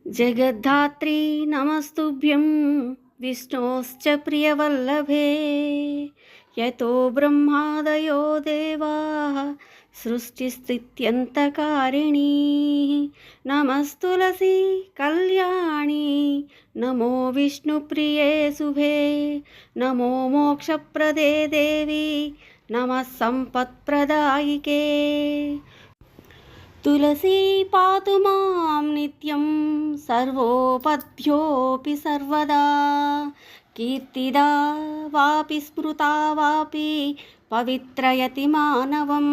जगद्धात्री नमस्तुभ्यं विष्णोश्च प्रियवल्लभे यतो ब्रह्मादयो देवाः सृष्टिस्थित्यन्तकारिणी नमस्तुलसी कल्याणी नमो विष्णुप्रिये शुभे नमो मोक्षप्रदे देवी नमः सम्पत्प्रदायिके तुलसी पातु मां नित्यं सर्वोपध्योऽपि सर्वदा कीर्तिदा वापि स्मृता वापि पवित्रयति मानवं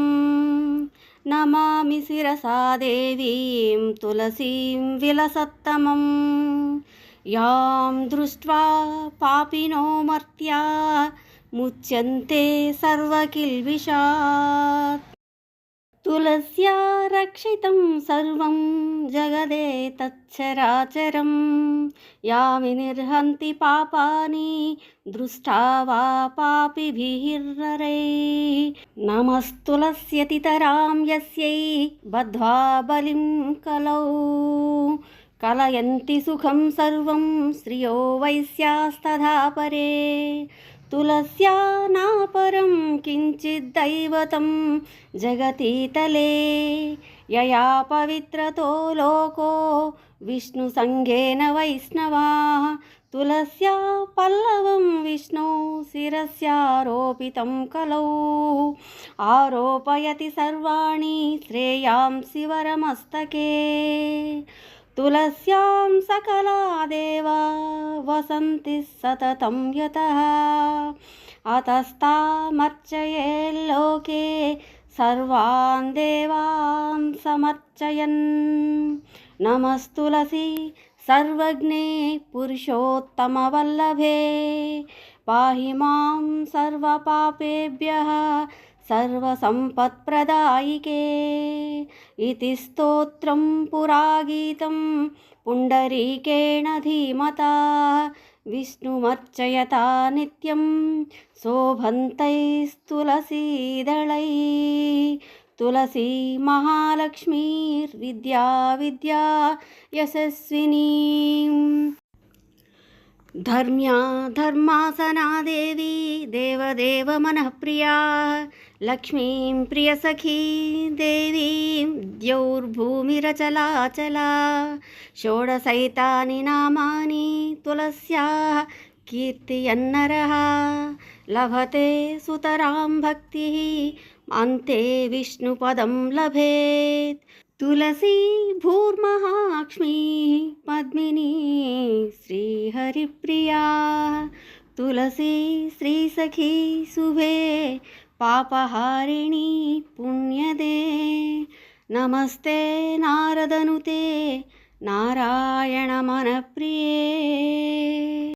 नमामि शिरसा देवीं तुलसीं विलसत्तमं यां दृष्ट्वा पापिनो मर्त्या मुच्यन्ते सर्वकिल्बिषात् तुलस्या रक्षितं सर्वं जगदेतच्चराचरं या विनिर्हन्ति पापानि दृष्टा वा पापिभिर्नरैः नमस्तुलस्यतितरां यस्यै बद्ध्वा बलिं कलौ कलयन्ति सुखं सर्वं श्रियो वैश्यास्तथा परे तुलस्या नापरं किञ्चिद्दैवतं जगतीतले यया पवित्रतो लोको विष्णुसङ्गेन वैष्णवाः तुलस्या पल्लवं विष्णो शिरस्यारोपितं कलौ आरोपयति सर्वाणि श्रेयांसि वरमस्तके तुलस्यां सकला देवा वसन्ति सततं यतः अतस्तामर्चयेल्लोके सर्वान् देवान् समर्चयन् नमस्तुलसी सर्वज्ञे पुरुषोत्तमवल्लभे पाहि मां सर्वपापेभ्यः सर्वसम्पत्प्रदायिके इति स्तोत्रं पुरागीतं पुण्डरीकेण धीमता विष्णुमर्चयता नित्यं शोभन्तैस्तुलसीदलैः तुलसी महालक्ष्मीर्विद्या विद्या यशस्विनी धर्म्या धर्मासना देवी देवदेव मनःप्रिया लक्ष्मीं प्रियसखी देवीं द्यौर्भूमिरचलाचला षोडशैतानि नामानि तुलस्याः कीर्तयन्नरः लभते सुतरां भक्तिः अन्ते विष्णुपदं लभेत् तुलसी भूर्महाक्ष्मी पद्मिनी श्रीहरिप्रिया तुलसी श्रीसखी शुभे पापहारिणी पुण्यदे नमस्ते नारदनुते नारायणमनप्रिये।